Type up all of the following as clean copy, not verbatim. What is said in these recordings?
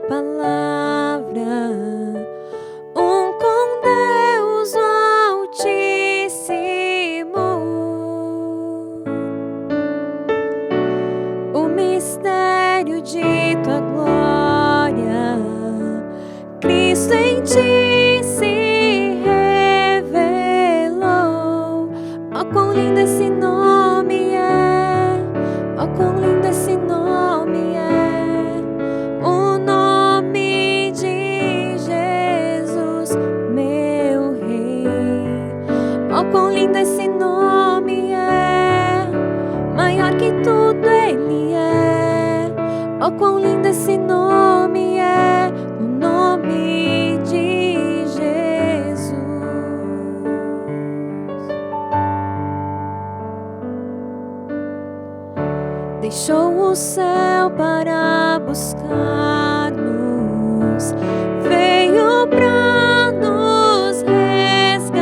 palavra, com Deus o Altíssimo. O mistério de tua glória, Cristo em ti se revelou. Ó, quão lindo esse nome é! Ó, quão lindo esse nome é! O nome de Jesus, meu Rei. Ó, quão lindo esse nome é! Maior que tudo Ele é. Ó, quão lindo esse nome é! O nome de Jesus. Deixou o céu para buscar-nos, veio pra nos resgatar.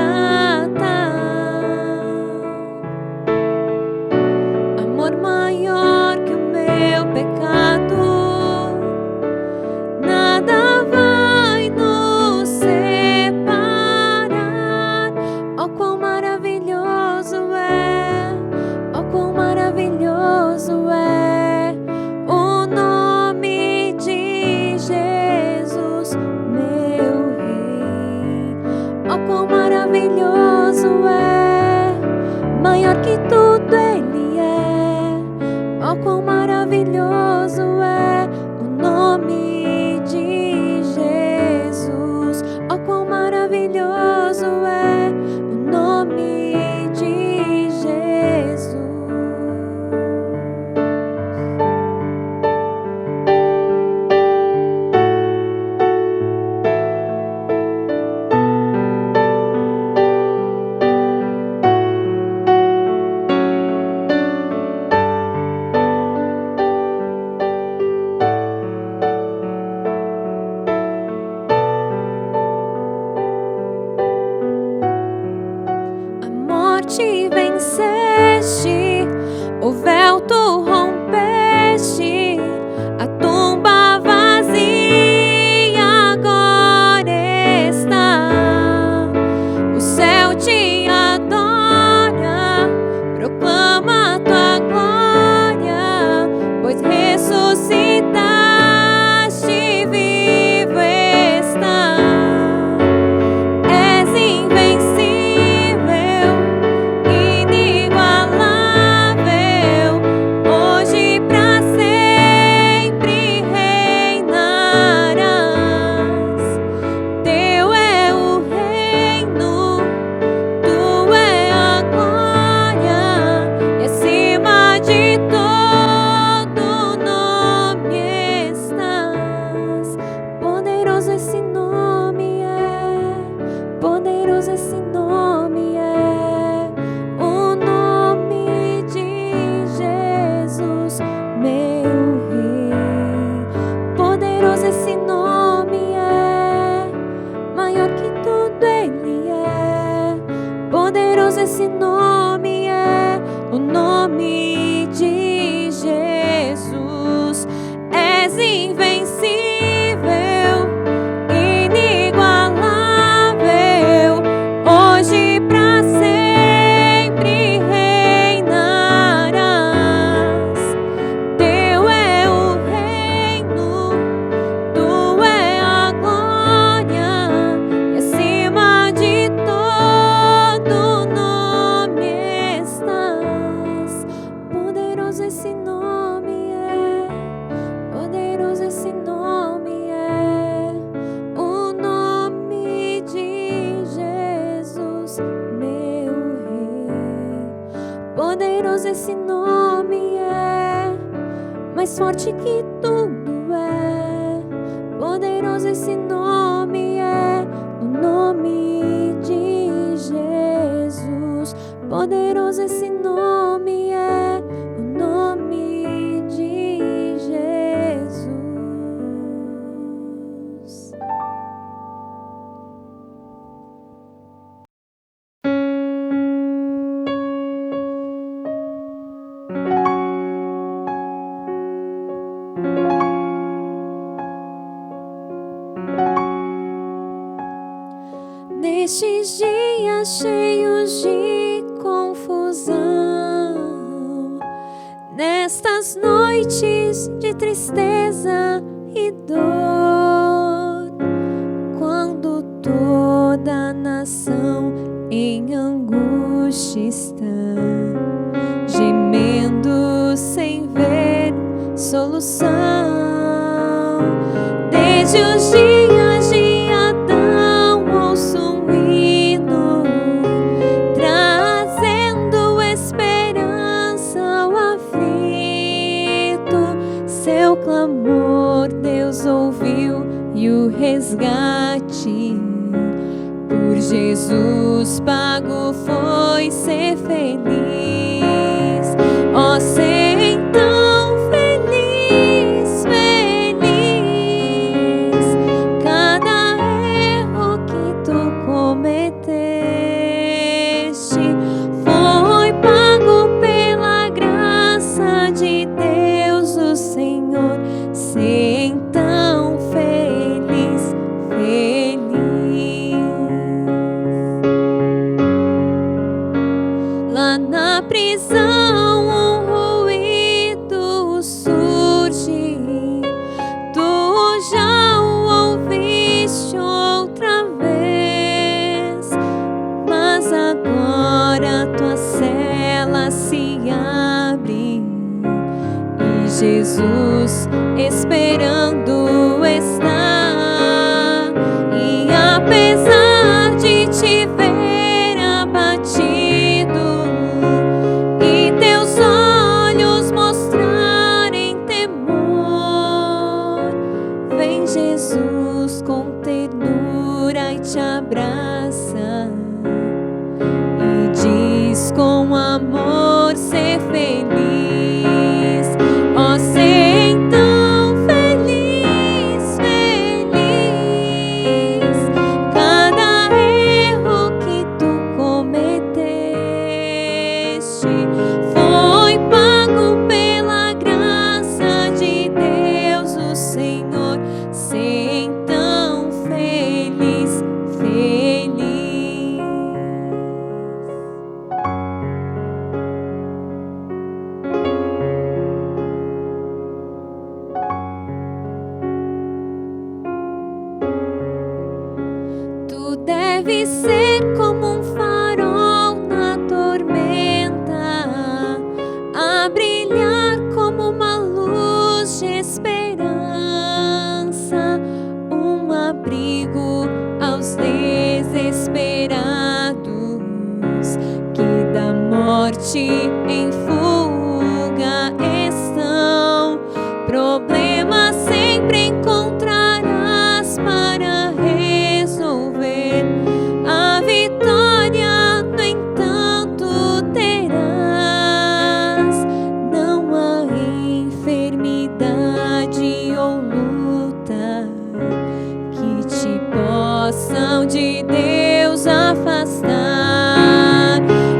Amor maior que o meu pecado, nada vai nos separar. Ó, quão maravilhoso é! Ó, quão maravilhoso é o nome de Jesus, meu Rei. Ó, quão maravilhoso é! Maior que tudo Ele é. Ó, quão maravilhoso é o nome de Jesus. Ó, quão maravilhoso é o nome de Jesus. A morte venceste, o véu tu rompeste, a tumba vazia agora está. O céu te adora, proclama tua glória, pois ressuscitaste, vivo está. És invencível, inigualável, hoje pra sempre reinarás. Teu é o reino, tu é a glória, e acima de todo nome estás. Poderoso esse nome é, poderoso esse nome é, o nome de Jesus, meu Rei. Poderoso esse nome é, maior que tudo Ele é. Poderoso esse nome é, o nome de Jesus. És invencível, inigualável, hoje pra sempre reinarás. Teu é o reino, tu é a glória, e acima de todo nome estás. Poderoso esse nome é, poderoso esse nome é, o nome de Jesus, meu Rei. Poderoso esse nome é, mais forte que tudo é. Poderoso esse nome é, o nome de Jesus. Poderoso esse nome é, o nome de Jesus. Nestes dias cheios de confusão, nestas noites de tristeza e dor, quando toda a nação em angústia está, gemendo sem ver solução. Desde os dias de Adão ouço um hino, trazendo esperança ao aflito. Seu clamor Deus ouviu e o resgate por Jesus pago foi ser feliz. Ó, ser então feliz, feliz. Cada erro que tu cometeste foi pago pela graça de Deus, o Senhor. Ser então feliz, feliz. Lá na prisão um ruído surge, tu já o ouviste outra vez, mas agora tua cela se abre e Jesus esperando está. E apesar de te ver abatido e teus olhos mostrarem temor, vem Jesus com ternura e te abraça e diz com amor ser feliz. Ó, ser então feliz, feliz. Cada erro que tu cometeste foi pago pela graça de Deus, o Senhor. Ser então feliz, feliz. Tu deve ser como um farol na tormenta, a brilhar como uma luz de esperança, um abrigo aos desesperados que da morte em fuga estão. Problemas sempre encontrarás para resolver, a vitória, no entanto, terás. Não há enfermidade ou luta que te possam de Deus afastar.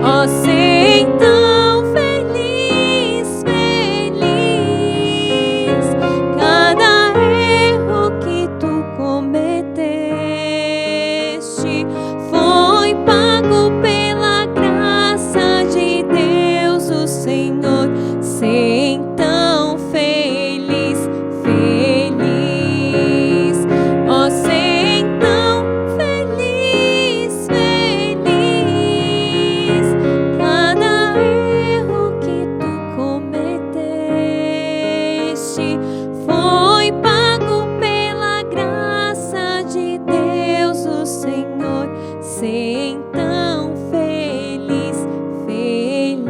Ó, ser então feliz, feliz. Cada erro que tu cometeste foi pago pela graça de Deus, o Senhor. Ser então feliz, feliz. Ó, ser então feliz, feliz. Cada erro que tu cometeste foi pago pela graça de Deus, o Senhor. Ser então feliz, feliz.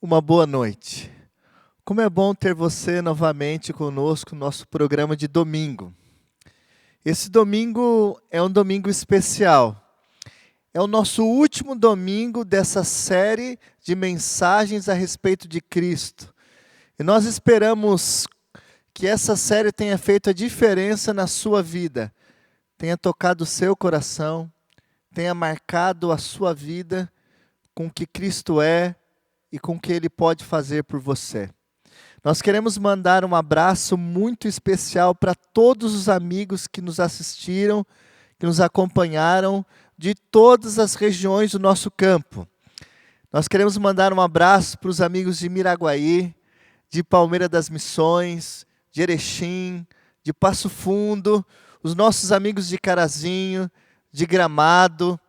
Uma boa noite. Como é bom ter você novamente conosco no nosso programa de domingo. Esse domingo é um domingo especial. É o nosso último domingo dessa série de mensagens a respeito de Cristo. E nós esperamos que essa série tenha feito a diferença na sua vida, tenha tocado o seu coração, tenha marcado a sua vida com o que Cristo é e com o que Ele pode fazer por você. Nós queremos mandar um abraço muito especial para todos os amigos que nos assistiram, que nos acompanharam de todas as regiões do nosso campo. Nós queremos mandar um abraço para os amigos de Miraguaí, de Palmeira das Missões, de Erechim, de Passo Fundo, os nossos amigos de Carazinho, de Gramado,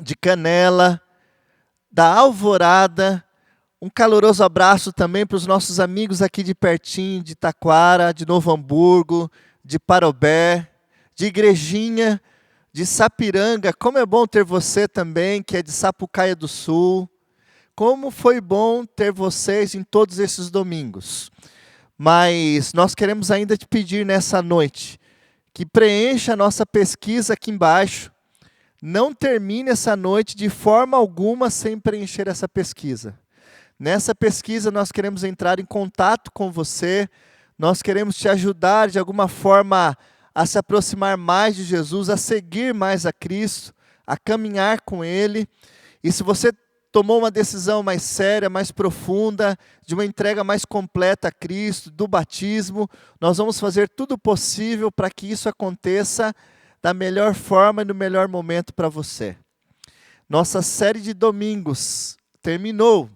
de Canela, da Alvorada. Um caloroso abraço também para os nossos amigos aqui de pertinho, de Taquara, de Novo Hamburgo, de Parobé, de Igrejinha, de Sapiranga. Como é bom ter você também, que é de Sapucaia do Sul. Como foi bom ter vocês em todos esses domingos. Mas nós queremos ainda te pedir nessa noite que preencha a nossa pesquisa aqui embaixo. Não termine essa noite de forma alguma sem preencher essa pesquisa. Nessa pesquisa nós queremos entrar em contato com você, nós queremos te ajudar de alguma forma a se aproximar mais de Jesus, a seguir mais a Cristo, a caminhar com Ele. E se você tomou uma decisão mais séria, mais profunda, de uma entrega mais completa a Cristo, do batismo, nós vamos fazer tudo o possível para que isso aconteça da melhor forma e no melhor momento para você. Nossa série de domingos terminou,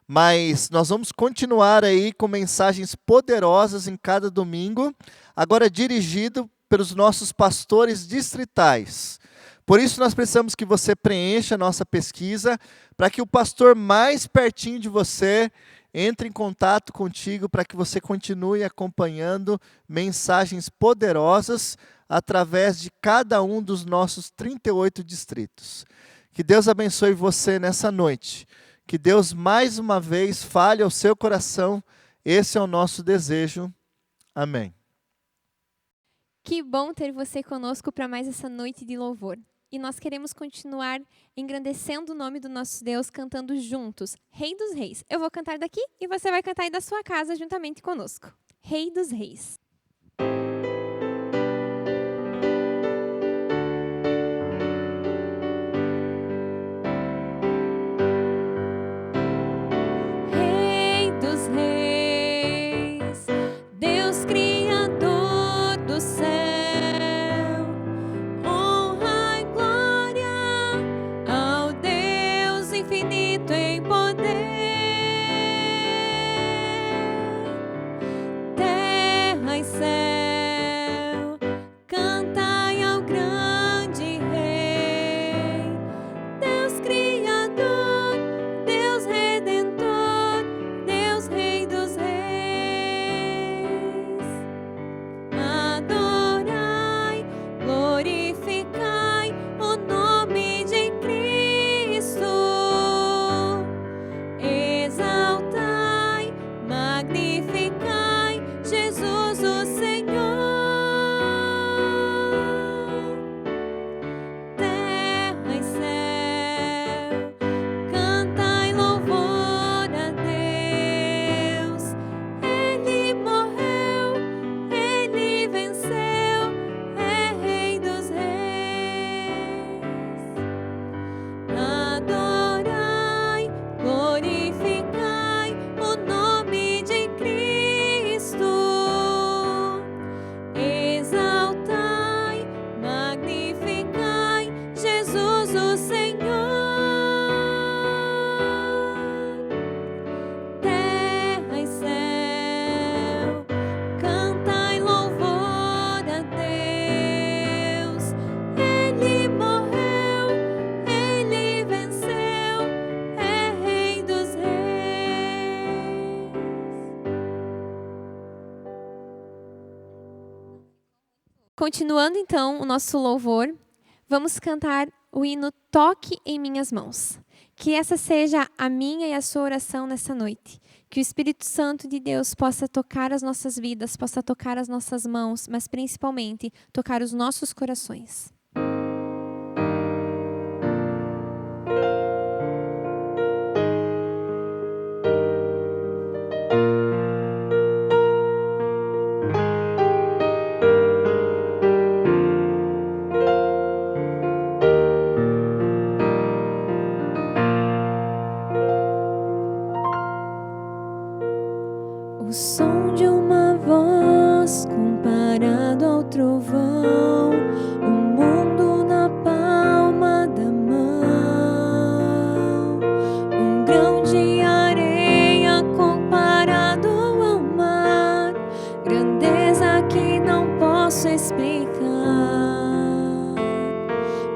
mas nós vamos continuar aí com mensagens poderosas em cada domingo, agora dirigido pelos nossos pastores distritais. Por isso nós precisamos que você preencha a nossa pesquisa, para que o pastor mais pertinho de você entre em contato contigo, para que você continue acompanhando mensagens poderosas através de cada um dos nossos 38 distritos. Que Deus abençoe você nessa noite. Que Deus mais uma vez fale ao seu coração. Esse é o nosso desejo. Amém. Que bom ter você conosco para mais essa noite de louvor. E nós queremos continuar engrandecendo o nome do nosso Deus, cantando juntos, Rei dos Reis. Eu vou cantar daqui e você vai cantar aí da sua casa juntamente conosco. Rei dos Reis. Rei dos Reis, Deus Criador do céu. Infinito em poder, terra e céu, cantai ao grande Rei, Deus Criador, Deus Redentor, Deus Rei dos Reis. Adorai, glorificai o nome de Cristo. Exaltai, magnificai Jesus o Senhor. Terra e céu, cantai louvor a Deus. Ele morreu, Ele venceu, é Rei dos Reis. Adorai, glorificai o nome de Cristo. Exaltai, magnificai Jesus o Senhor. Terra e céu, cantai louvor a Deus. Ele morreu, Ele venceu, é Rei dos Reis. Continuando então o nosso louvor, vamos cantar o hino Toque em Minhas Mãos. Que essa seja a minha e a sua oração nessa noite. Que o Espírito Santo de Deus possa tocar as nossas vidas, possa tocar as nossas mãos, mas principalmente tocar os nossos corações. O som de uma voz comparado ao trovão, o mundo na palma da mão, um grão de areia comparado ao mar, grandeza que não posso explicar.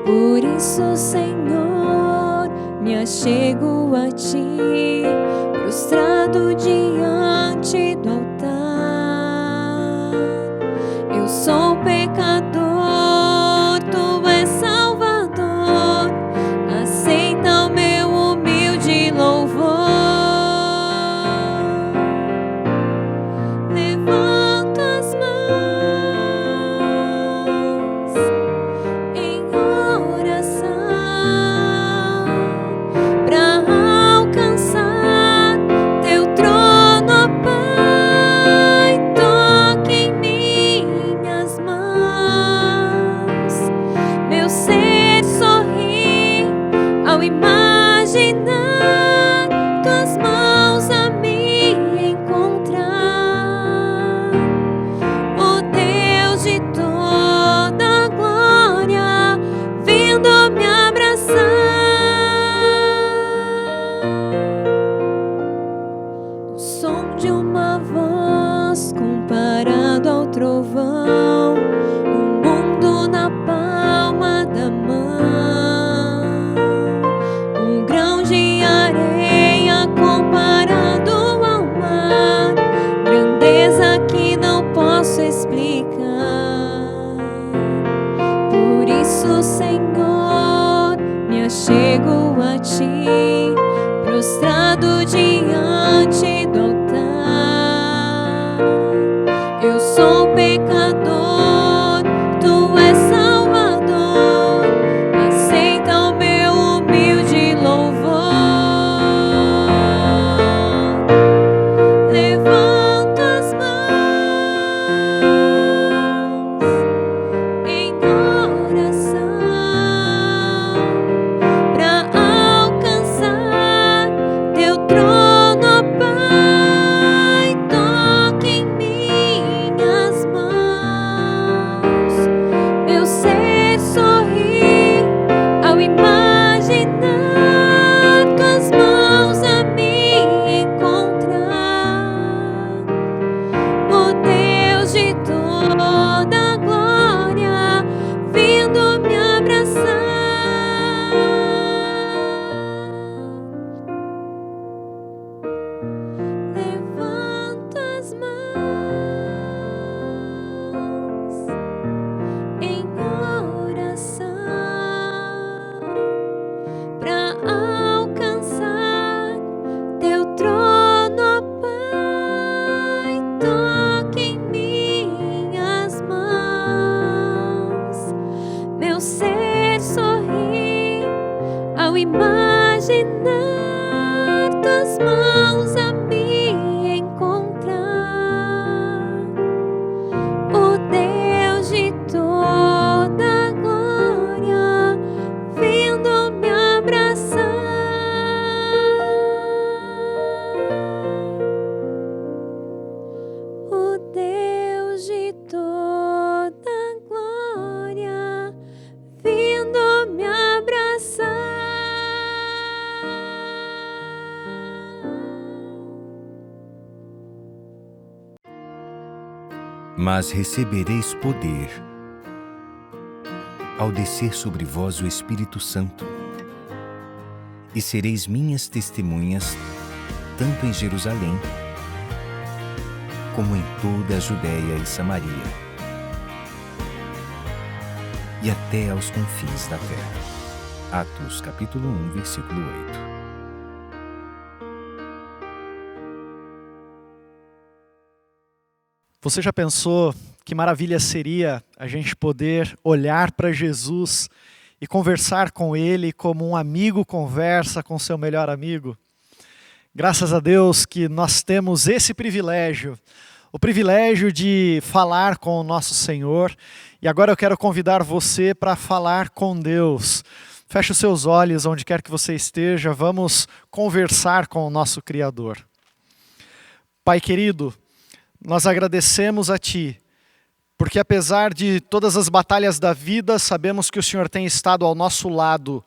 Por isso, Senhor, me achego a Ti, prostrado diante do altar. Eu sou pecador, Tu és Salvador, aceita o meu humilde louvor. Levanto as mãos em oração para alcançar Teu trono, ó Pai. Toque em minhas mãos, meu ser sorri ao imaginar Tuas mãos a me encontrar. O Deus de toda glória, vindo me abraçar. O som de uma voz comparado ao trovão, o mundo na palma da mão, um grão de areia comparado ao mar, grandeza que não posso explicar. Por isso, Senhor, me achego a Ti, prostrado diante do altar. Eu sou pecador, Tu és Salvador, aceita o meu humilde louvor. Levanto as mãos em oração para alcançar Teu trono, ó Pai. Toque em minhas mãos, meu ser sorri ao imaginar Tuas mãos a me encontrar. O Deus de toda glória, vindo me abraçar. Levanto as mãos em oração para alcançar Teu trono, ó Pai. Toque em minhas mãos, meu ser sorri ao imaginar Tuas mãos a me encontrar. O Deus de toda glória, vindo me abraçar. O Deus de toda glória, vindo me abraçar. Mas recebereis poder ao descer sobre vós o Espírito Santo, e sereis minhas testemunhas, tanto em Jerusalém, como em toda a Judéia e Samaria, e até aos confins da terra. Atos capítulo 1, versículo 8. Você já pensou que maravilha seria a gente poder olhar para Jesus e conversar com Ele como um amigo conversa com seu melhor amigo? Graças a Deus que nós temos esse privilégio, o privilégio de falar com o nosso Senhor. E agora eu quero convidar você para falar com Deus. Feche os seus olhos onde quer que você esteja, vamos conversar com o nosso Criador. Pai querido, nós agradecemos a Ti, porque apesar de todas as batalhas da vida, sabemos que o Senhor tem estado ao nosso lado,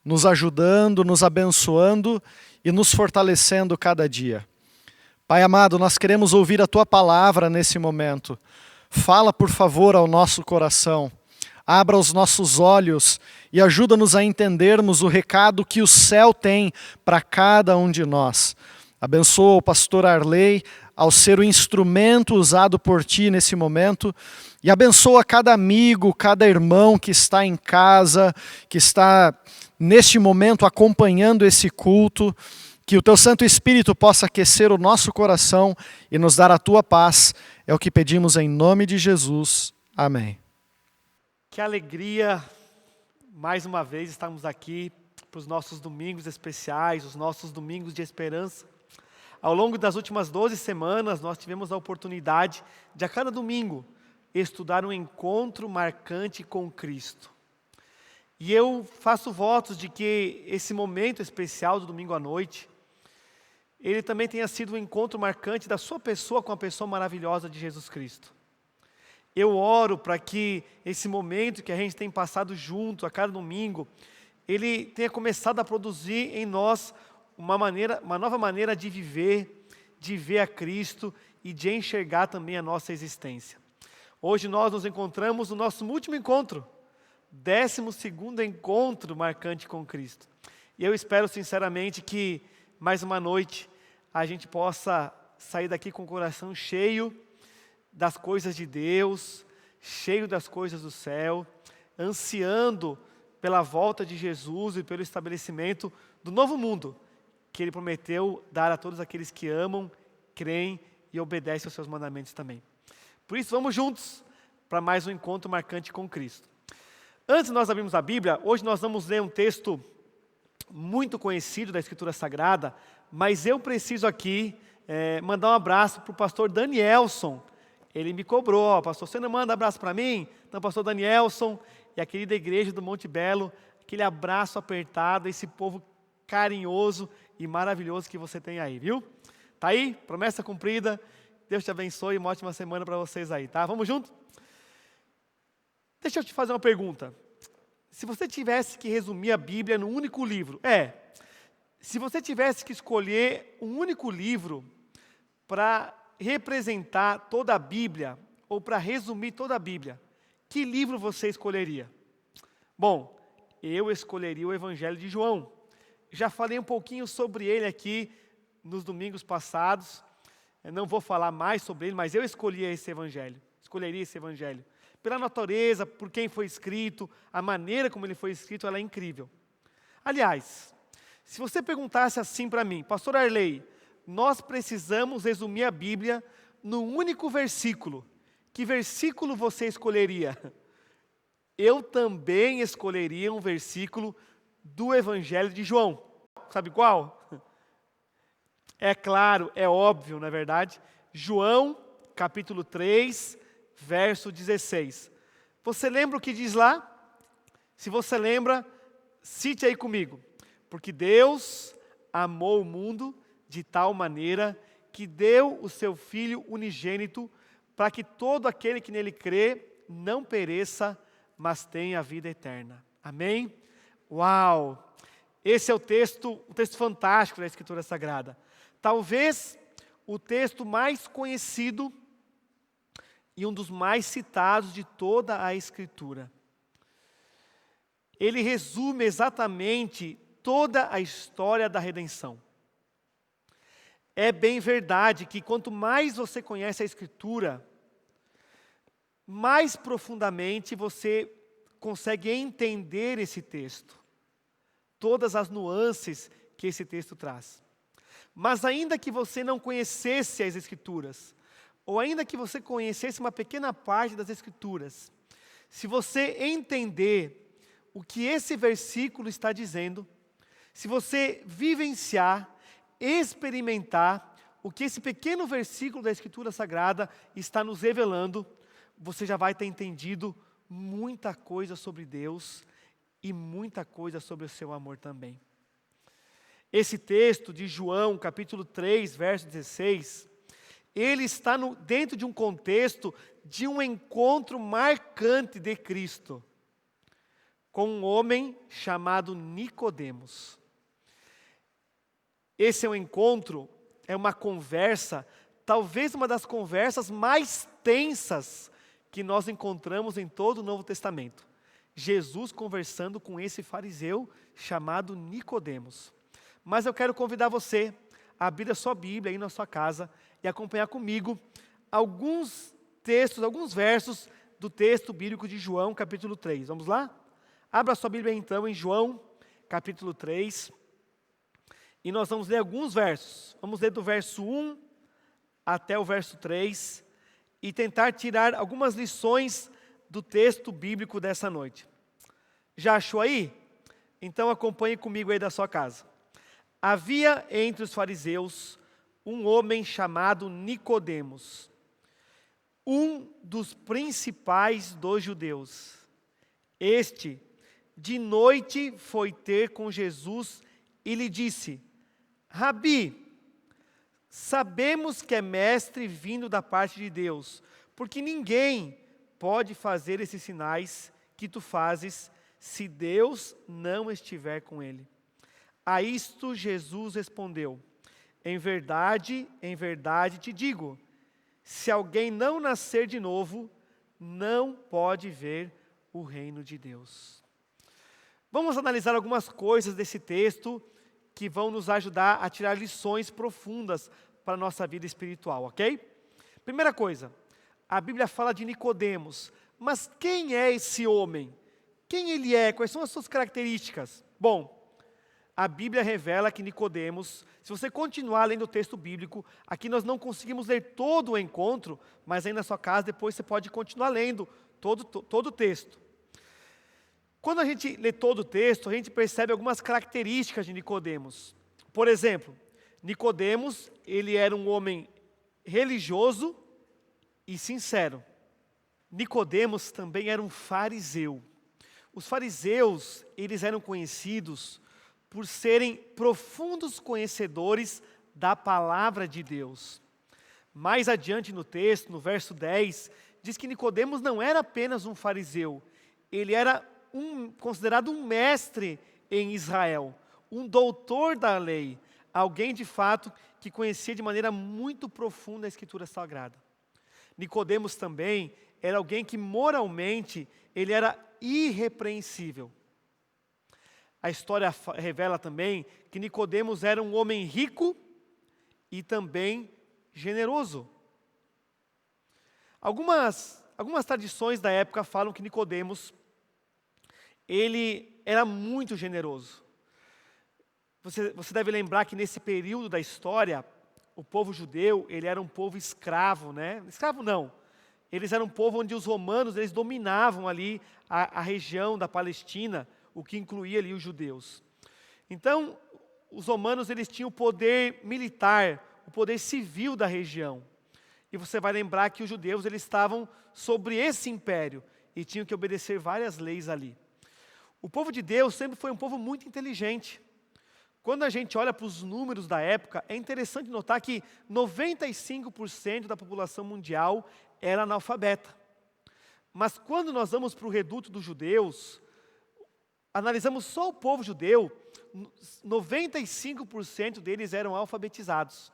nos ajudando, nos abençoando e nos fortalecendo cada dia. Pai amado, nós queremos ouvir a Tua palavra nesse momento. Fala, por favor, ao nosso coração. Abra os nossos olhos e ajuda-nos a entendermos o recado que o céu tem para cada um de nós. Abençoa o pastor Arley ao ser o instrumento usado por Ti nesse momento e abençoa cada amigo, cada irmão que está em casa, que está neste momento acompanhando esse culto. Que o Teu Santo Espírito possa aquecer o nosso coração e nos dar a Tua paz. É o que pedimos em nome de Jesus. Amém. Que alegria, mais uma vez, estarmos aqui para os nossos domingos especiais, os nossos domingos de esperança. Ao longo das últimas 12 semanas, nós tivemos a oportunidade de, a cada domingo, estudar um encontro marcante com Cristo. E eu faço votos de que esse momento especial do domingo à noite, ele também tenha sido um encontro marcante da sua pessoa com a pessoa maravilhosa de Jesus Cristo. Eu oro para que esse momento que a gente tem passado junto a cada domingo, ele tenha começado a produzir em nós uma nova maneira de ver a Cristo e de enxergar também a nossa existência. Hoje nós nos encontramos no nosso último encontro, 12º encontro marcante com Cristo. E eu espero sinceramente que mais uma noite a gente possa sair daqui com o coração cheio das coisas de Deus, cheio das coisas do céu, ansiando pela volta de Jesus e pelo estabelecimento do novo mundo que Ele prometeu dar a todos aqueles que amam, creem e obedecem aos seus mandamentos também. Por isso, vamos juntos para mais um encontro marcante com Cristo. Antes de nós abrirmos a Bíblia, hoje nós vamos ler um texto muito conhecido da Escritura Sagrada, mas eu preciso aqui mandar um abraço para o pastor Danielson. Ele me cobrou, pastor, você não manda abraço para mim? Então, pastor Danielson e a querida igreja do Monte Belo, aquele abraço apertado, esse povo carinhoso e maravilhoso que você tem aí, viu? Tá aí? Promessa cumprida. Deus te abençoe e uma ótima semana para vocês aí, tá? Vamos junto? Deixa eu te fazer uma pergunta. Se você tivesse que resumir a Bíblia num único livro, se você tivesse que escolher um único livro para representar toda a Bíblia, ou para resumir toda a Bíblia, que livro você escolheria? Bom, eu escolheria o Evangelho de João. Já falei um pouquinho sobre ele aqui nos domingos passados. Eu não vou falar mais sobre ele, mas eu escolheria esse Evangelho. Pela natureza, por quem foi escrito, a maneira como ele foi escrito, ela é incrível. Aliás, se você perguntasse assim para mim, pastor Arley, nós precisamos resumir a Bíblia num único versículo. Que versículo você escolheria? Eu também escolheria um versículo do Evangelho de João. Sabe qual? É claro, é óbvio, não é verdade? João, capítulo 3, verso 16. Você lembra o que diz lá? Se você lembra, cite aí comigo. Porque Deus amou o mundo de tal maneira que deu o seu Filho unigênito para que todo aquele que nele crê não pereça, mas tenha a vida eterna. Amém? Uau! Esse é um texto fantástico da Escritura Sagrada. Talvez o texto mais conhecido e um dos mais citados de toda a Escritura. Ele resume exatamente toda a história da redenção. É bem verdade que quanto mais você conhece a Escritura, mais profundamente você consegue entender esse texto. Todas as nuances que esse texto traz. Mas ainda que você não conhecesse as Escrituras, ou ainda que você conhecesse uma pequena parte das Escrituras, se você entender o que esse versículo está dizendo, se você vivenciar, experimentar o que esse pequeno versículo da Escritura Sagrada está nos revelando, você já vai ter entendido muita coisa sobre Deus e muita coisa sobre o seu amor também. Esse texto de João, capítulo 3, verso 16, ele está dentro de um contexto de um encontro marcante de Cristo com um homem chamado Nicodemos. Esse é um encontro, é uma conversa, talvez uma das conversas mais tensas que nós encontramos em todo o Novo Testamento. Jesus conversando com esse fariseu chamado Nicodemos. Mas eu quero convidar você a abrir a sua Bíblia aí na sua casa e acompanhar comigo alguns textos, alguns versos do texto bíblico de João, capítulo 3. Vamos lá? Abra a sua Bíblia então em João, capítulo 3. E nós vamos ler alguns versos. Vamos ler do verso 1 até o verso 3 e tentar tirar algumas lições do texto bíblico dessa noite. Já achou aí? Então acompanhe comigo aí da sua casa. Havia entre os fariseus um homem chamado Nicodemos, um dos principais dos judeus. Este, de noite, foi ter com Jesus e lhe disse: Rabi, sabemos que é mestre vindo da parte de Deus, porque ninguém pode fazer esses sinais que tu fazes se Deus não estiver com ele. A isto Jesus respondeu: em verdade te digo, se alguém não nascer de novo, não pode ver o reino de Deus. Vamos analisar algumas coisas desse texto que vão nos ajudar a tirar lições profundas para a nossa vida espiritual, ok? Primeira coisa, a Bíblia fala de Nicodemos, mas quem é esse homem? Quem ele é? Quais são as suas características? Bom, a Bíblia revela que Nicodemos, se você continuar lendo o texto bíblico, aqui nós não conseguimos ler todo o encontro, mas aí na sua casa depois você pode continuar lendo todo o texto. Quando a gente lê todo o texto, a gente percebe algumas características de Nicodemos. Por exemplo, Nicodemos, ele era um homem religioso e sincero. Nicodemos também era um fariseu. Os fariseus, eles eram conhecidos por serem profundos conhecedores da palavra de Deus. Mais adiante no texto, no verso 10, diz que Nicodemos não era apenas um fariseu, ele era considerado um mestre em Israel, um doutor da lei, alguém de fato que conhecia de maneira muito profunda a Escritura Sagrada. Nicodemos também era alguém que moralmente ele era irrepreensível. A história revela também que Nicodemos era um homem rico e também generoso. Algumas tradições da época falam que Nicodemos ele era muito generoso. Você deve lembrar que nesse período da história, o povo judeu, ele era um povo escravo, né? Escravo não. Eles eram um povo onde os romanos, eles dominavam ali a região da Palestina, o que incluía ali os judeus. Então, os romanos, eles tinham o poder militar, o poder civil da região. E você vai lembrar que os judeus, eles estavam sobre esse império e tinham que obedecer várias leis ali. O povo de Deus sempre foi um povo muito inteligente. Quando a gente olha para os números da época, é interessante notar que 95% da população mundial era analfabeta. Mas quando nós vamos para o reduto dos judeus, analisamos só o povo judeu, 95% deles eram alfabetizados.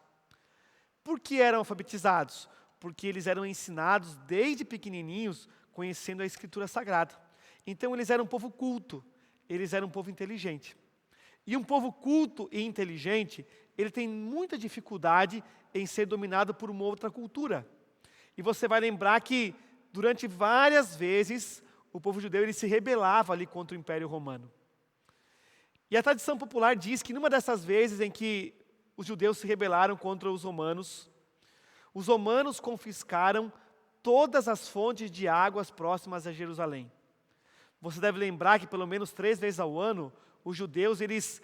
Por que eram alfabetizados? Porque eles eram ensinados desde pequenininhos, conhecendo a Escritura Sagrada. Então eles eram um povo culto, eles eram um povo inteligente. E um povo culto e inteligente, ele tem muita dificuldade em ser dominado por uma outra cultura. E você vai lembrar que durante várias vezes o povo judeu ele se rebelava ali contra o Império Romano. E a tradição popular diz que numa dessas vezes em que os judeus se rebelaram contra os romanos confiscaram todas as fontes de águas próximas a Jerusalém. Você deve lembrar que pelo menos 3 vezes ao ano, os judeus eles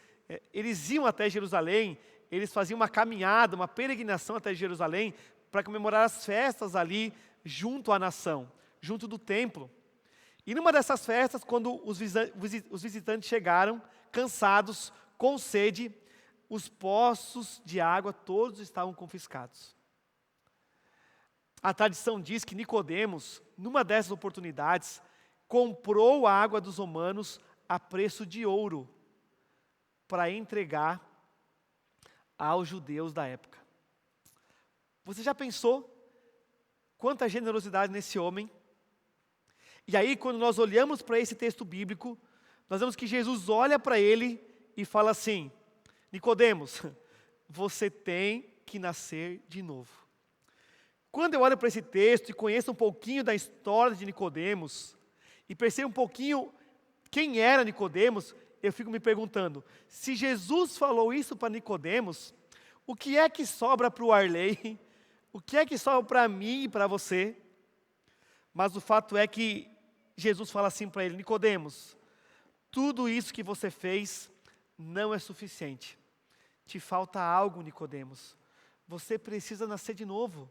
iam até Jerusalém, eles faziam uma caminhada, uma peregrinação até Jerusalém, para comemorar as festas ali junto à nação, junto do templo. E numa dessas festas, quando os visitantes chegaram, cansados, com sede, os poços de água todos estavam confiscados. A tradição diz que Nicodemos, numa dessas oportunidades, comprou a água dos romanos a preço de ouro para entregar aos judeus da época. Você já pensou quanta generosidade nesse homem? E aí, quando nós olhamos para esse texto bíblico, nós vemos que Jesus olha para ele e fala assim: Nicodemos, você tem que nascer de novo. Quando eu olho para esse texto e conheço um pouquinho da história de Nicodemos, e percebo um pouquinho quem era Nicodemos, eu fico me perguntando, se Jesus falou isso para Nicodemos, o que é que sobra para o Arley? O que é que sobra para mim e para você? Mas o fato é que Jesus fala assim para ele: Nicodemos, tudo isso que você fez não é suficiente. Te falta algo, Nicodemos. Você precisa nascer de novo.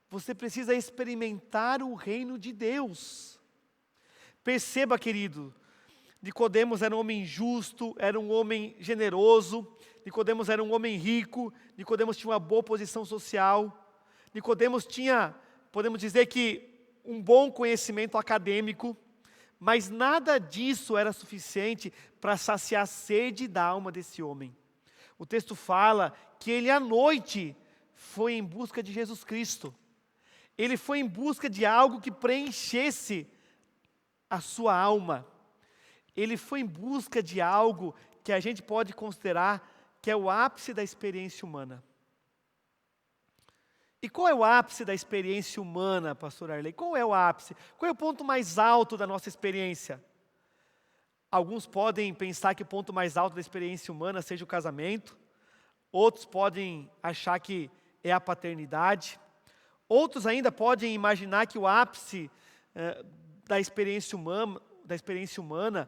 Você precisa experimentar o reino de Deus. Perceba, querido, Nicodemos era um homem justo, era um homem generoso, Nicodemos era um homem rico, Nicodemos tinha uma boa posição social, Nicodemos tinha, podemos dizer que, um bom conhecimento acadêmico, mas nada disso era suficiente para saciar a sede da alma desse homem. O texto fala que ele à noite foi em busca de Jesus Cristo. Ele foi em busca de algo que preenchesse a sua alma. Ele foi em busca de algo que a gente pode considerar que é o ápice da experiência humana. E qual é o ápice da experiência humana, pastor Arley? Qual é o ápice? Qual é o ponto mais alto da nossa experiência? Alguns podem pensar que o ponto mais alto da experiência humana seja o casamento. Outros podem achar que é a paternidade. Outros ainda podem imaginar que o ápice da experiência humana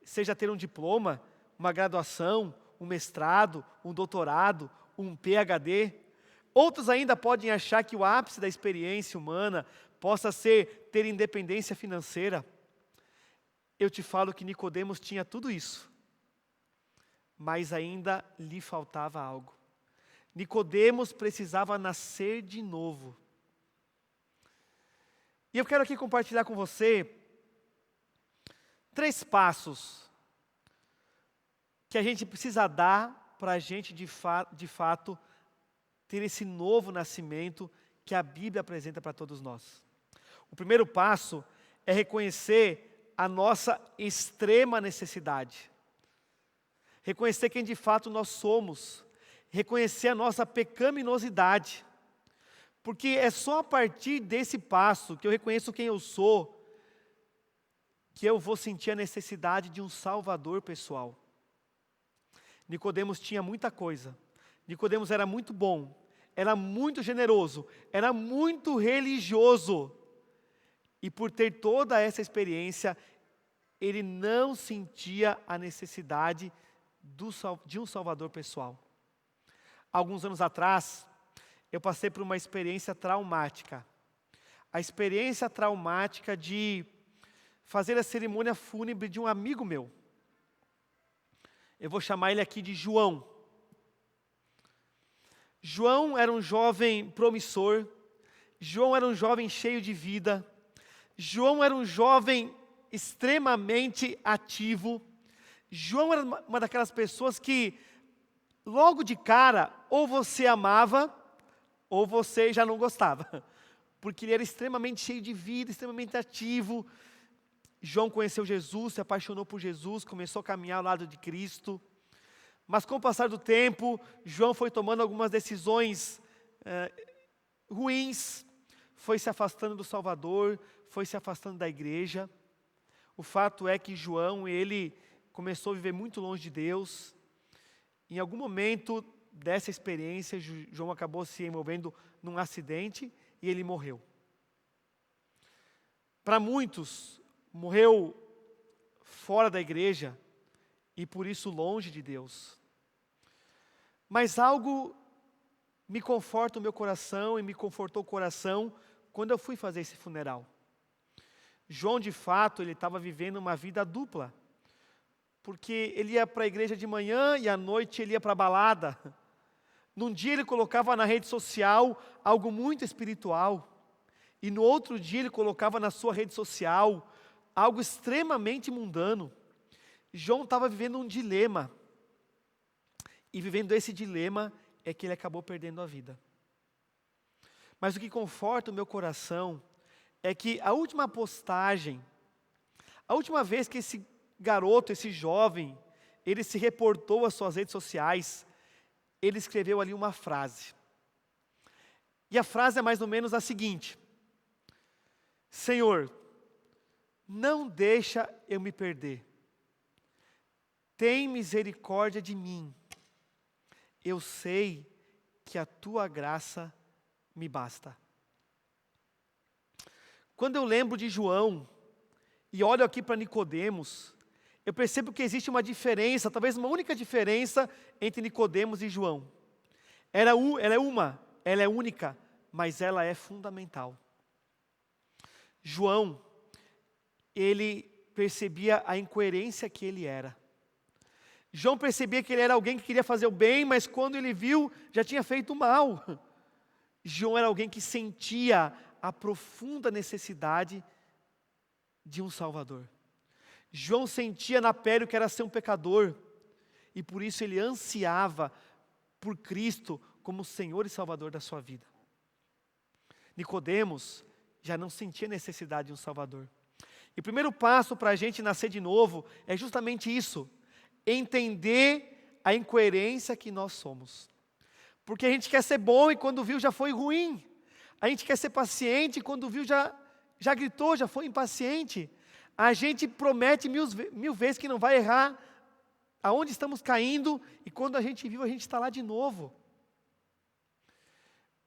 seja ter um diploma, uma graduação, um mestrado, um doutorado, um PhD. Outros ainda podem achar que o ápice da experiência humana possa ser ter independência financeira. Eu te falo que Nicodemos tinha tudo isso, mas ainda lhe faltava algo. Nicodemos precisava nascer de novo. E eu quero aqui compartilhar com você 3 passos que a gente precisa dar para a gente de fato ter esse novo nascimento que a Bíblia apresenta para todos nós. O primeiro passo é reconhecer a nossa extrema necessidade. Reconhecer quem de fato nós somos. Reconhecer a nossa pecaminosidade. Porque é só a partir desse passo que eu reconheço quem eu sou, que eu vou sentir a necessidade de um salvador pessoal. Nicodemos tinha muita coisa. Nicodemos era muito bom, era muito generoso, era muito religioso. E por ter toda essa experiência, ele não sentia a necessidade de um salvador pessoal. Alguns anos atrás, eu passei por uma experiência traumática. A experiência traumática de fazer a cerimônia fúnebre de um amigo meu. Eu vou chamar ele aqui de João. João era um jovem promissor. João era um jovem cheio de vida. João era um jovem extremamente ativo. João era uma daquelas pessoas que, logo de cara, ou você amava, ou você já não gostava. Porque ele era extremamente cheio de vida, extremamente ativo. João conheceu Jesus, se apaixonou por Jesus, começou a caminhar ao lado de Cristo. Mas com o passar do tempo, João foi tomando algumas decisões ruins, foi se afastando do Salvador, foi se afastando da igreja. O fato é que João, ele começou a viver muito longe de Deus. Em algum momento dessa experiência, João acabou se envolvendo num acidente e ele morreu. Para muitos, morreu fora da igreja e por isso longe de Deus. Mas algo me conforta o meu coração e me confortou o coração quando eu fui fazer esse funeral. João, de fato, ele estava vivendo uma vida dupla. Porque ele ia para a igreja de manhã e à noite ele ia para a balada. Num dia ele colocava na rede social algo muito espiritual. e no outro dia ele colocava na sua rede social algo extremamente mundano. João estava vivendo um dilema. E vivendo esse dilema é que ele acabou perdendo a vida. Mas o que conforta o meu coração é que a última postagem, a última vez que esse garoto, esse jovem, ele se reportou às suas redes sociais, ele escreveu ali uma frase. E a frase é mais ou menos a seguinte: Senhor, não deixa eu me perder. Tem misericórdia de mim. Eu sei que a tua graça me basta. Quando eu lembro de João e olho aqui para Nicodemos, eu percebo que existe uma diferença, talvez uma única diferença entre Nicodemos e João. Ela é única, mas ela é fundamental. João, ele percebia a incoerência que ele era. João percebia que ele era alguém que queria fazer o bem, mas quando ele viu, já tinha feito o mal. João era alguém que sentia a profunda necessidade de um Salvador. João sentia na pele o que era ser um pecador, e por isso ele ansiava por Cristo como Senhor e Salvador da sua vida. Nicodemos já não sentia necessidade de um Salvador. E o primeiro passo para a gente nascer de novo é justamente isso: entender a incoerência que nós somos. Porque a gente quer ser bom e quando viu já foi ruim. A gente quer ser paciente e quando viu já gritou, já foi impaciente. A gente promete mil vezes que não vai errar aonde estamos caindo e quando a gente viu, a gente está lá de novo.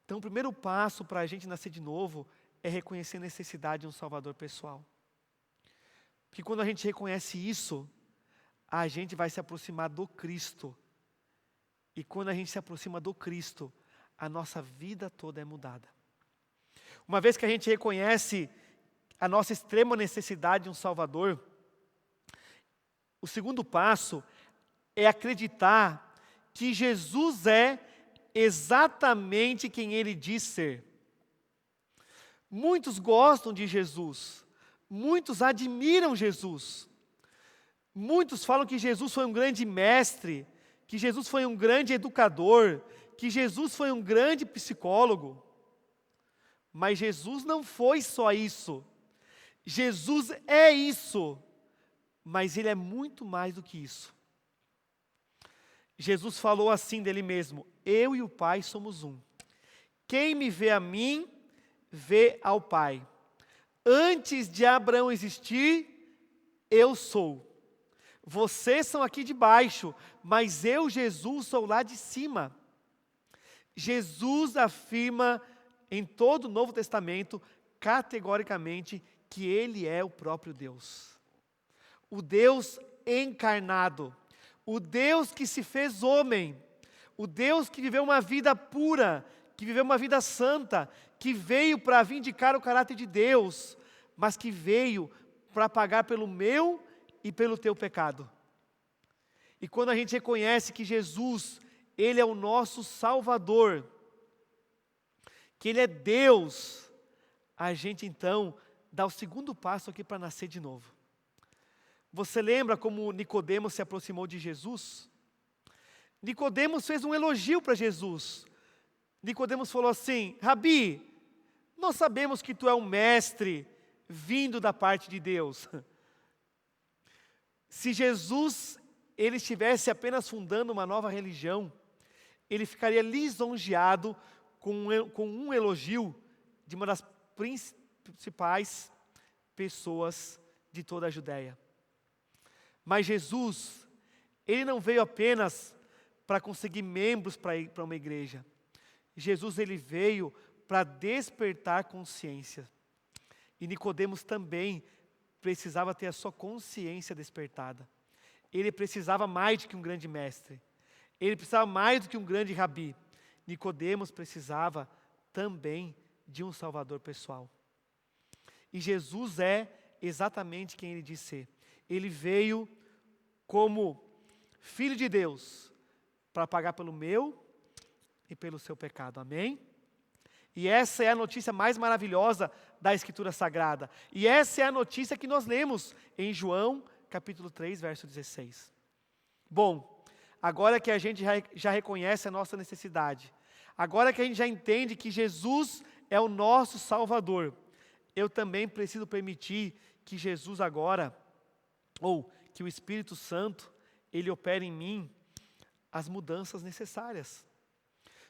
Então o primeiro passo para a gente nascer de novo é reconhecer a necessidade de um Salvador pessoal. Porque quando a gente reconhece isso, a gente vai se aproximar do Cristo. E quando a gente se aproxima do Cristo, a nossa vida toda é mudada. Uma vez que a gente reconhece a nossa extrema necessidade de um Salvador, o segundo passo é acreditar que Jesus é exatamente quem Ele diz ser. Muitos gostam de Jesus, muitos admiram Jesus. Muitos falam que Jesus foi um grande mestre, que Jesus foi um grande educador, que Jesus foi um grande psicólogo. Mas Jesus não foi só isso. Jesus é isso, mas Ele é muito mais do que isso. Jesus falou assim dele mesmo: eu e o Pai somos um. Quem me vê a mim, vê ao Pai. Antes de Abraão existir, eu sou. Vocês são aqui de baixo, mas eu, Jesus, sou lá de cima. Jesus afirma em todo o Novo Testamento, categoricamente, que Ele é o próprio Deus. O Deus encarnado, o Deus que se fez homem, o Deus que viveu uma vida pura, que viveu uma vida santa, que veio para vindicar o caráter de Deus, mas que veio para pagar pelo meu e pelo teu pecado. E quando a gente reconhece que Jesus, Ele é o nosso Salvador, que Ele é Deus, a gente então dá o segundo passo aqui para nascer de novo. Você lembra como Nicodemos se aproximou de Jesus? Nicodemos fez um elogio para Jesus. Nicodemos falou assim: Rabi, nós sabemos que tu é um mestre vindo da parte de Deus. Se Jesus ele estivesse apenas fundando uma nova religião, ele ficaria lisonjeado com um elogio de uma das principais pessoas de toda a Judéia. Mas Jesus, Ele não veio apenas para conseguir membros para ir para uma igreja. Jesus, Ele veio para despertar consciência. E Nicodemos também precisava ter a sua consciência despertada. Ele precisava mais do que um grande mestre. Ele precisava mais do que um grande rabi. Nicodemos precisava também de um Salvador pessoal. E Jesus é exatamente quem Ele diz ser. Ele veio como Filho de Deus para pagar pelo meu e pelo seu pecado. Amém? E essa é a notícia mais maravilhosa da Escritura Sagrada. E essa é a notícia que nós lemos em João, capítulo 3, verso 16. Bom, agora que a gente já reconhece a nossa necessidade, agora que a gente já entende que Jesus é o nosso Salvador, eu também preciso permitir que Jesus agora, ou que o Espírito Santo, ele opere em mim as mudanças necessárias.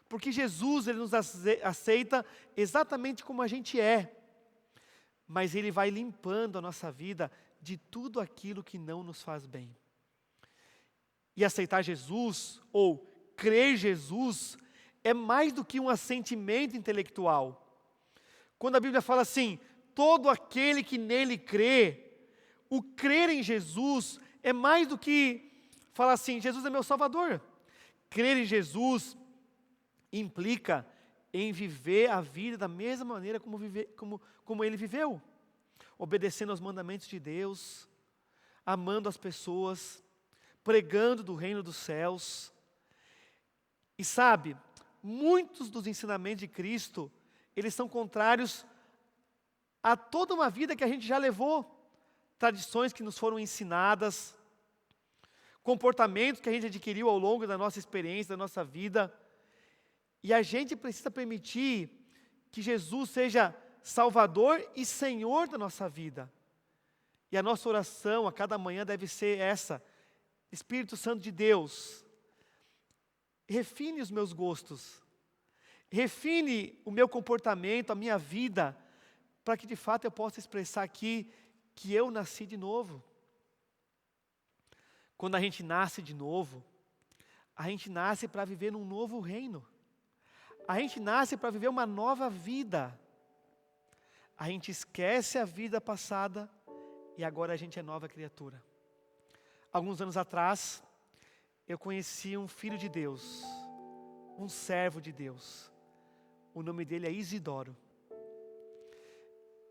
Porque Jesus, ele nos aceita exatamente como a gente é, mas ele vai limpando a nossa vida de tudo aquilo que não nos faz bem. E aceitar Jesus, ou crer em Jesus, é mais do que um assentimento intelectual. Quando a Bíblia fala assim, todo aquele que nele crê, o crer em Jesus é mais do que falar assim, Jesus é meu Salvador. Crer em Jesus implica em viver a vida da mesma maneira como ele viveu. Obedecendo aos mandamentos de Deus, amando as pessoas, pregando do reino dos céus. E sabe, muitos dos ensinamentos de Cristo, eles são contrários a toda uma vida que a gente já levou. Tradições que nos foram ensinadas, comportamentos que a gente adquiriu ao longo da nossa experiência, da nossa vida. E a gente precisa permitir que Jesus seja Salvador e Senhor da nossa vida. E a nossa oração a cada manhã deve ser essa: Espírito Santo de Deus, refine os meus gostos, refine o meu comportamento, a minha vida, para que de fato eu possa expressar aqui que eu nasci de novo. Quando a gente nasce de novo, a gente nasce para viver num novo reino. A gente nasce para viver uma nova vida. A gente esquece a vida passada e agora a gente é nova criatura. Alguns anos atrás, eu conheci um filho de Deus, um servo de Deus. O nome dele é Isidoro.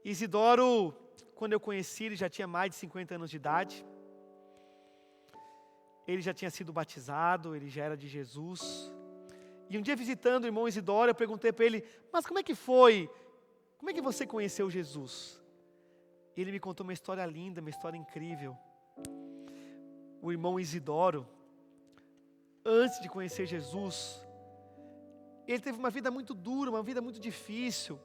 Isidoro, quando eu conheci, ele já tinha mais de 50 anos de idade. Ele já tinha sido batizado, ele já era de Jesus. E um dia visitando o irmão Isidoro, eu perguntei para ele, mas como é que foi? Como é que você conheceu Jesus? Ele me contou uma história linda, uma história incrível. O irmão Isidoro, antes de conhecer Jesus, ele teve uma vida muito dura, uma vida muito difícil.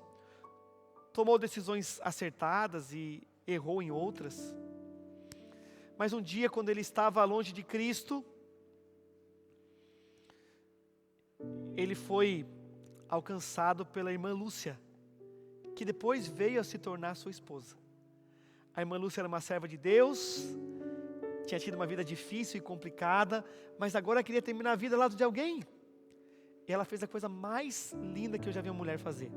Tomou decisões acertadas e errou em outras. Mas um dia, quando ele estava longe de Cristo, ele foi alcançado pela irmã Lúcia, que depois veio a se tornar sua esposa. A irmã Lúcia era uma serva de Deus, tinha tido uma vida difícil e complicada, mas agora queria terminar a vida ao lado de alguém. E ela fez a coisa mais linda que eu já vi uma mulher fazer.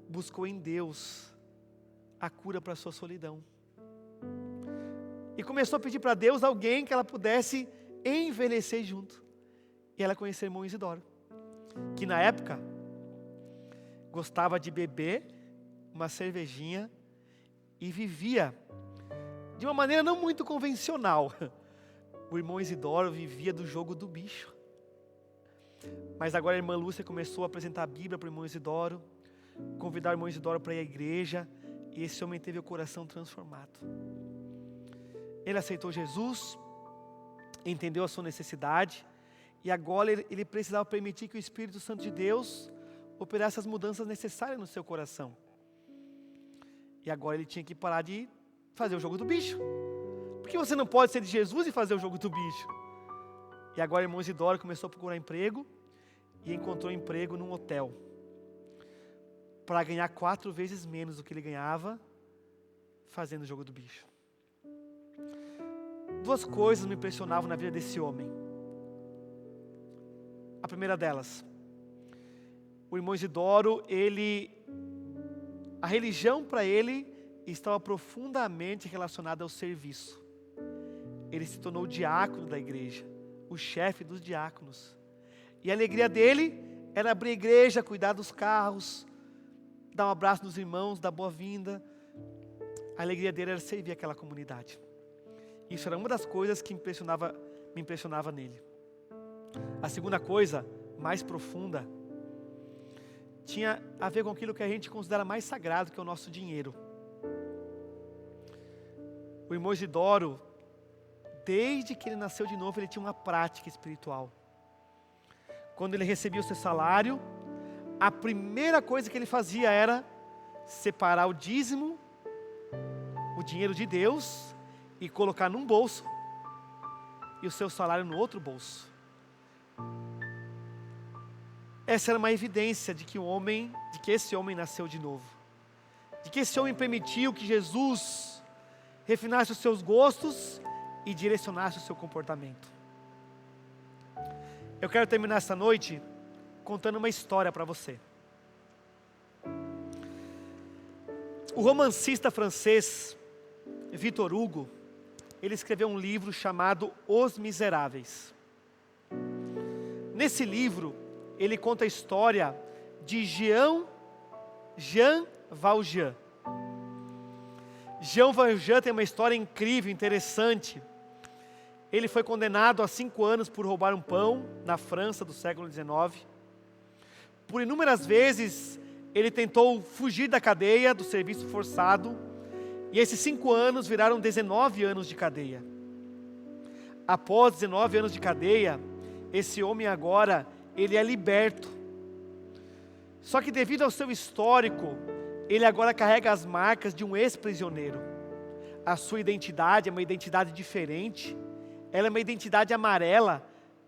Buscou em Deus a cura para a sua solidão. E começou a pedir para Deus alguém que ela pudesse envelhecer junto. E ela conheceu o irmão Isidoro, que na época gostava de beber uma cervejinha e vivia de uma maneira não muito convencional. O irmão Isidoro vivia do jogo do bicho. Mas agora a irmã Lúcia começou a apresentar a Bíblia para o irmão Isidoro, convidar o irmão Isidoro para ir à igreja, e esse homem teve o coração transformado. Ele aceitou Jesus, entendeu a sua necessidade, e agora ele precisava permitir que o Espírito Santo de Deus operasse as mudanças necessárias no seu coração. E agora ele tinha que parar de fazer o jogo do bicho. Porque você não pode ser de Jesus e fazer o jogo do bicho. E agora o irmão Isidoro começou a procurar emprego e encontrou emprego num hotel, para ganhar 4 vezes menos do que ele ganhava fazendo o jogo do bicho. 2 coisas me impressionavam na vida desse homem. A primeira delas, o irmão Isidoro, a religião para ele estava profundamente relacionada ao serviço. Ele se tornou o diácono da igreja, o chefe dos diáconos. E a alegria dele era abrir a igreja, cuidar dos carros, dar um abraço nos irmãos, dar boa-vinda. A alegria dele era servir aquela comunidade. Isso era uma das coisas que me impressionava nele. A segunda coisa, mais profunda, tinha a ver com aquilo que a gente considera mais sagrado, que é o nosso dinheiro. O irmão Isidoro, desde que ele nasceu de novo, ele tinha uma prática espiritual. Quando ele recebia o seu salário, a primeira coisa que ele fazia era separar o dízimo, o dinheiro de Deus, e colocar num bolso, e o seu salário no outro bolso. Essa era uma evidência de que esse homem nasceu de novo. De que esse homem permitiu que Jesus refinasse os seus gostos e direcionasse o seu comportamento. Eu quero terminar essa noite contando uma história para você. O romancista francês Victor Hugo, ele escreveu um livro chamado Os Miseráveis. Nesse livro, ele conta a história de Jean Valjean. Jean Valjean tem uma história incrível, interessante. Ele foi condenado a 5 anos por roubar um pão na França do século XIX. Por inúmeras vezes, ele tentou fugir da cadeia, do serviço forçado, e esses 5 anos viraram 19 anos de cadeia. Após 19 anos de cadeia, esse homem agora, ele é liberto. Só que devido ao seu histórico, ele agora carrega as marcas de um ex-prisioneiro. A sua identidade é uma identidade diferente, ela é uma identidade amarela,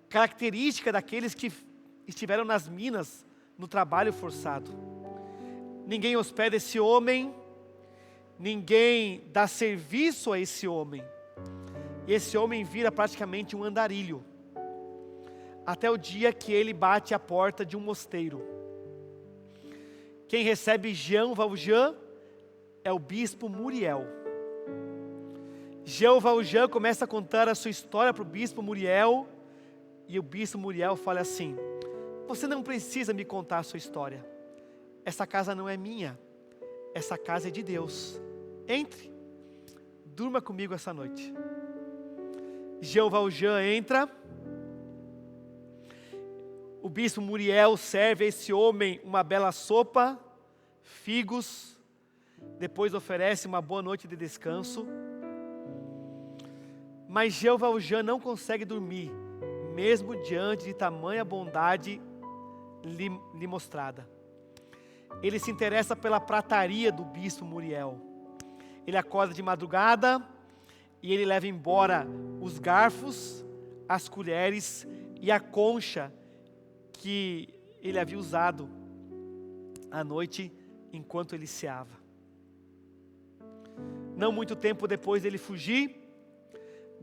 característica daqueles que estiveram nas minas, no trabalho forçado. Ninguém hospeda esse homem, ninguém dá serviço a esse homem. E esse homem vira praticamente um andarilho. Até o dia que ele bate a porta de um mosteiro. Quem recebe Jean Valjean é o bispo Muriel. Jean Valjean começa a contar a sua história para o bispo Muriel. E o bispo Muriel fala assim: você não precisa me contar a sua história. Essa casa não é minha. Essa casa é de Deus. Entre. Durma comigo essa noite. Jean Valjean entra. O bispo Muriel serve a esse homem uma bela sopa, figos, depois oferece uma boa noite de descanso. Mas Jean Valjean não consegue dormir, mesmo diante de tamanha bondade lhe mostrada. Ele se interessa pela prataria do bispo Muriel. Ele acorda de madrugada e ele leva embora os garfos, as colheres e a concha que ele havia usado à noite enquanto ele ceava. Não muito tempo depois dele fugir,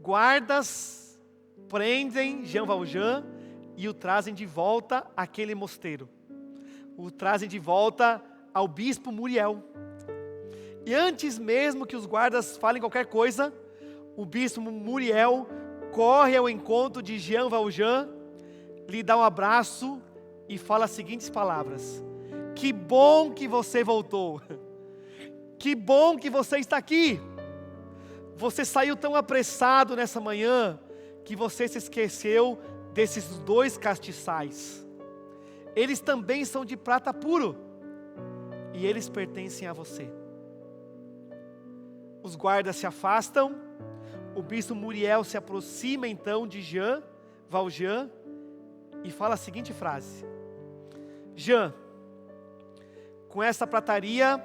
guardas prendem Jean Valjean e o trazem de volta àquele mosteiro. O trazem de volta ao bispo Muriel. E antes mesmo que os guardas falem qualquer coisa, o bispo Muriel corre ao encontro de Jean Valjean, lhe dá um abraço e fala as seguintes palavras: que bom que você voltou, que bom que você está aqui. Você saiu tão apressado nessa manhã que você se esqueceu desses 2 castiçais. Eles também são de prata puro e eles pertencem a você. Os guardas se afastam. O bispo Muriel se aproxima então de Jean Valjean e fala a seguinte frase: Jean, com essa prataria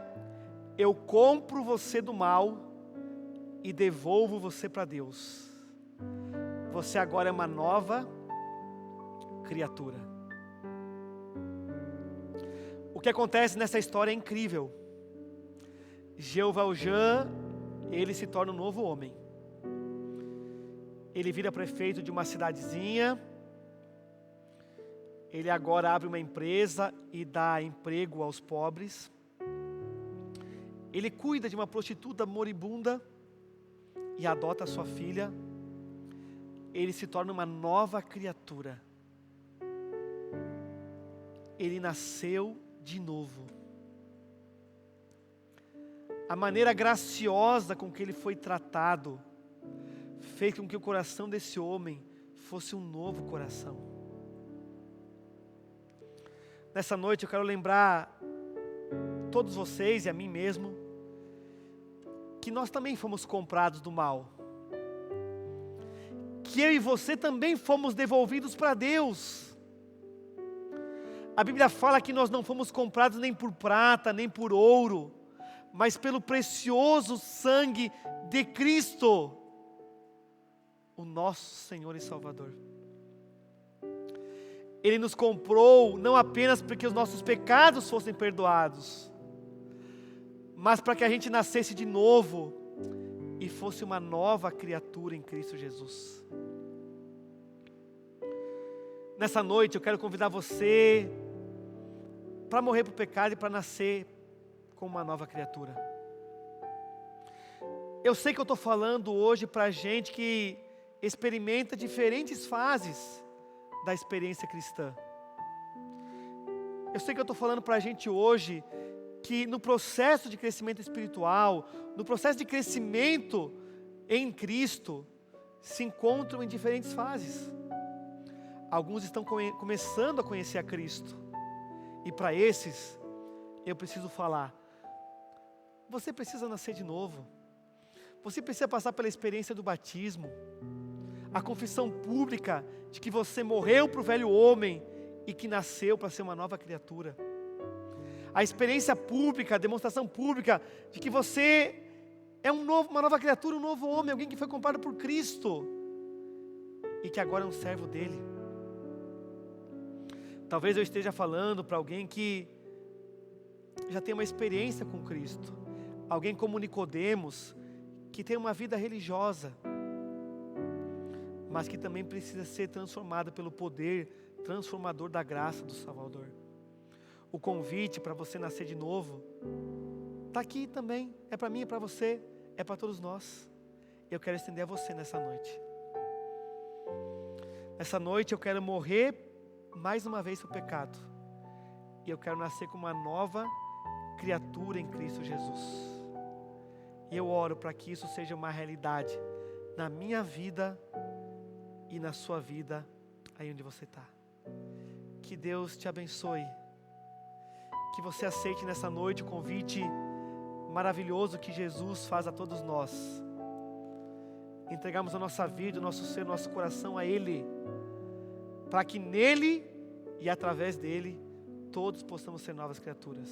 eu compro você do mal e devolvo você para Deus. Você agora é uma nova criatura. O que acontece nessa história é incrível. Jean Valjean, ele se torna um novo homem. Ele vira prefeito de uma cidadezinha. Ele agora abre uma empresa e dá emprego aos pobres. Ele cuida de uma prostituta moribunda e adota a sua filha. Ele se torna uma nova criatura. Ele nasceu de novo. A maneira graciosa com que ele foi tratado fez com que o coração desse homem fosse um novo coração. Nessa noite eu quero lembrar todos vocês e a mim mesmo que nós também fomos comprados do mal. Que eu e você também fomos devolvidos para Deus. A Bíblia fala que nós não fomos comprados nem por prata, nem por ouro, mas pelo precioso sangue de Cristo, o nosso Senhor e Salvador. Ele nos comprou não apenas porque os nossos pecados fossem perdoados, mas para que a gente nascesse de novo e fosse uma nova criatura em Cristo Jesus. Nessa noite eu quero convidar você para morrer para o pecado e para nascer como uma nova criatura. Eu sei que eu estou falando hoje para gente que experimenta diferentes fases da experiência cristã. Eu sei que eu estou falando para a gente hoje que no processo de crescimento espiritual, no processo de crescimento em Cristo, se encontram em diferentes fases. Alguns estão começando a conhecer a Cristo, e para esses, eu preciso falar, você precisa nascer de novo, você precisa passar pela experiência do batismo, a confissão pública de que você morreu para o velho homem e que nasceu para ser uma nova criatura. A experiência pública, a demonstração pública de que você é uma nova criatura, um novo homem, alguém que foi comprado por Cristo e que agora é um servo dele. Talvez eu esteja falando para alguém que já tem uma experiência com Cristo, alguém como Nicodemos, que tem uma vida religiosa, mas que também precisa ser transformada pelo poder transformador da graça do Salvador. O convite para você nascer de novo está aqui também, é para mim, é para você, é para todos nós. Eu quero estender a você nessa noite. Nessa noite eu quero morrer mais uma vez para o pecado, e eu quero nascer como uma nova criatura em Cristo Jesus. E eu oro para que isso seja uma realidade na minha vida e na sua vida, aí onde você está. Que Deus te abençoe, que você aceite nessa noite o convite maravilhoso que Jesus faz a todos nós. Entregamos a nossa vida, o nosso ser, o nosso coração a Ele, para que nele e através dele todos possamos ser novas criaturas.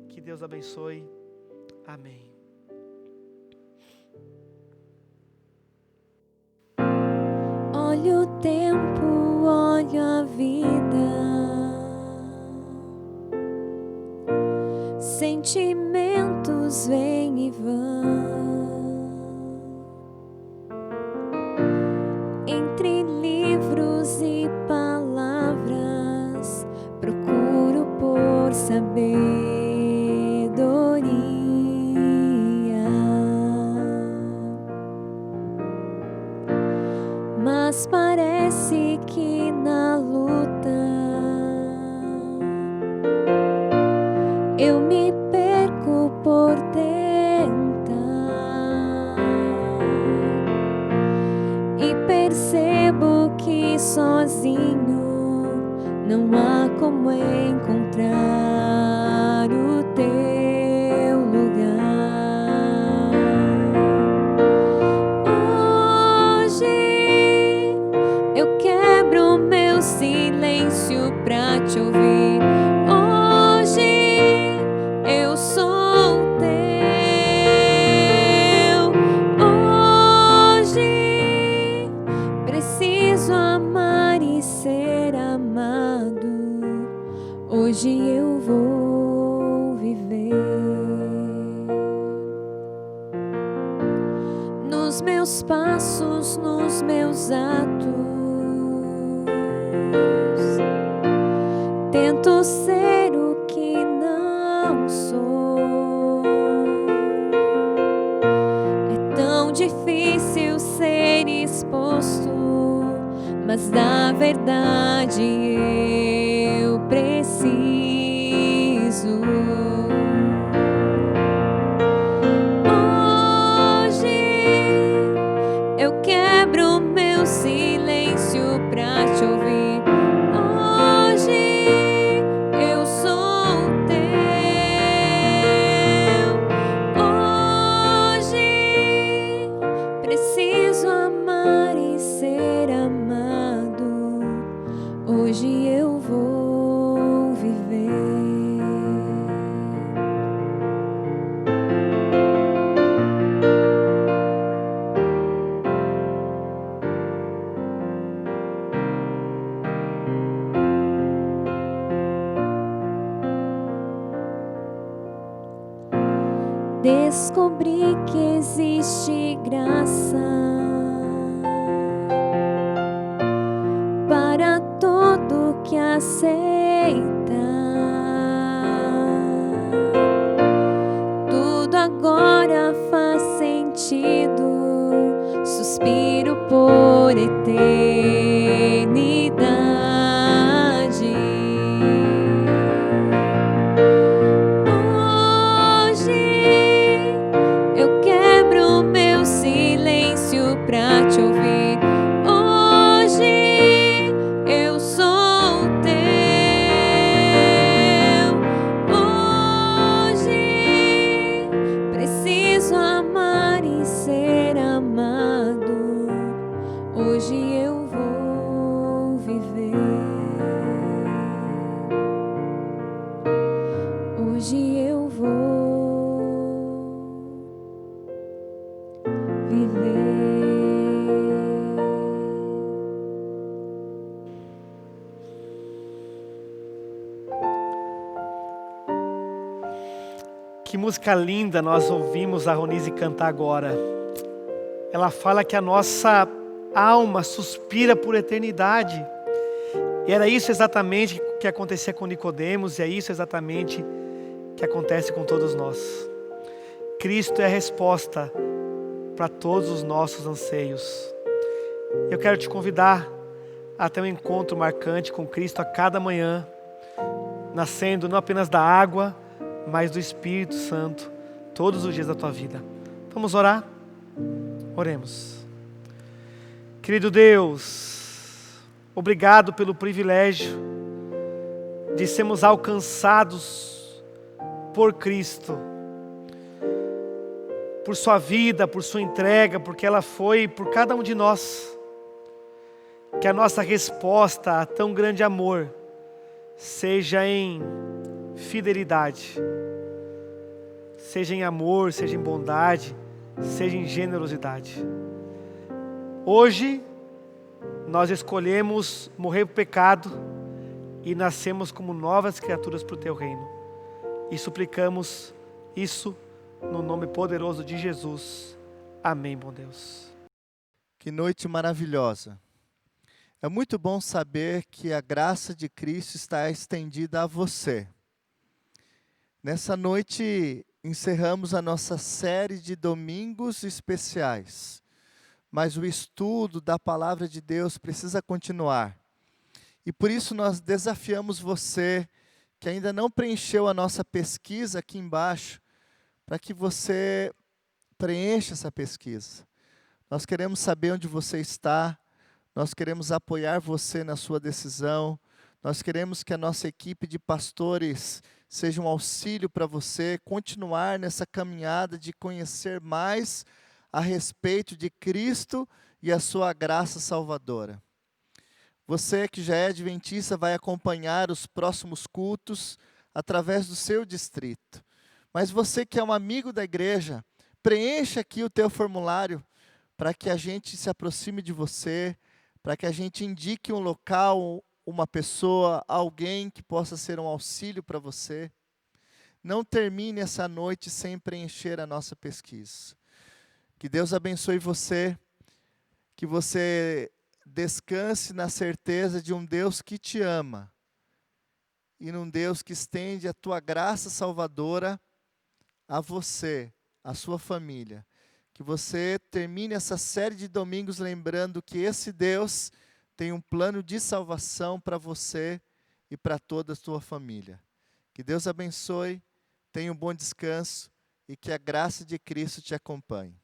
Que Deus abençoe. Amém. Olha o tempo, olha a vida, sentimentos vêm e vão, entre livros e palavras, procuro por sabedoria, mas parece que na luta eu me perco por tentar e percebo que sozinho não há como encontrar o teu lugar. Hoje eu quebro meu silêncio pra te ouvir. Hoje eu sou teu. Hoje preciso amar e ser amado. Hoje eu vou viver. Nos meus passos, nos meus atos, tento ser o que não sou. É tão difícil ser exposto, mas da verdade eu preciso. Hoje eu quebro meu silêncio pra te ouvir. Hoje descobri que existe graça para todo que aceita. Tudo agora faz sentido, suspiro por eternidade. Eu quebro meu silêncio pra te ouvir. Hoje eu sou teu. Hoje preciso amar e ser amado. Hoje eu vou viver. Hoje eu vou viver. Que música linda nós ouvimos a Ronise cantar agora. Ela fala que a nossa alma suspira por eternidade. E era isso exatamente que acontecia com Nicodemos, e é isso exatamente que acontece com todos nós. Cristo é a resposta para todos os nossos anseios. Eu quero te convidar a ter um encontro marcante com Cristo a cada manhã, nascendo não apenas da água, mas do Espírito Santo, todos os dias da tua vida. Vamos orar? Oremos. Querido Deus, obrigado pelo privilégio de sermos alcançados por Cristo, por sua vida, por sua entrega, porque ela foi por cada um de nós. Que a nossa resposta a tão grande amor seja em fidelidade, seja em amor, seja em bondade, seja em generosidade. Hoje nós escolhemos morrer para o pecado e nascemos como novas criaturas para o teu reino. E suplicamos isso no nome poderoso de Jesus. Amém, bom Deus. Que noite maravilhosa. É muito bom saber que a graça de Cristo está estendida a você. Nessa noite encerramos a nossa série de domingos especiais, mas o estudo da palavra de Deus precisa continuar. E por isso nós desafiamos você que ainda não preencheu a nossa pesquisa aqui embaixo, para que você preencha essa pesquisa. Nós queremos saber onde você está, nós queremos apoiar você na sua decisão, nós queremos que a nossa equipe de pastores seja um auxílio para você continuar nessa caminhada de conhecer mais a respeito de Cristo e a sua graça salvadora. Você que já é adventista vai acompanhar os próximos cultos através do seu distrito. Mas você que é um amigo da igreja, preencha aqui o teu formulário para que a gente se aproxime de você, para que a gente indique um local, uma pessoa, alguém que possa ser um auxílio para você. Não termine essa noite sem preencher a nossa pesquisa. Que Deus abençoe você, que você descanse na certeza de um Deus que te ama e num Deus que estende a tua graça salvadora a você, a sua família. Que você termine essa série de domingos lembrando que esse Deus tem um plano de salvação para você e para toda a sua família. Que Deus abençoe, tenha um bom descanso e que a graça de Cristo te acompanhe.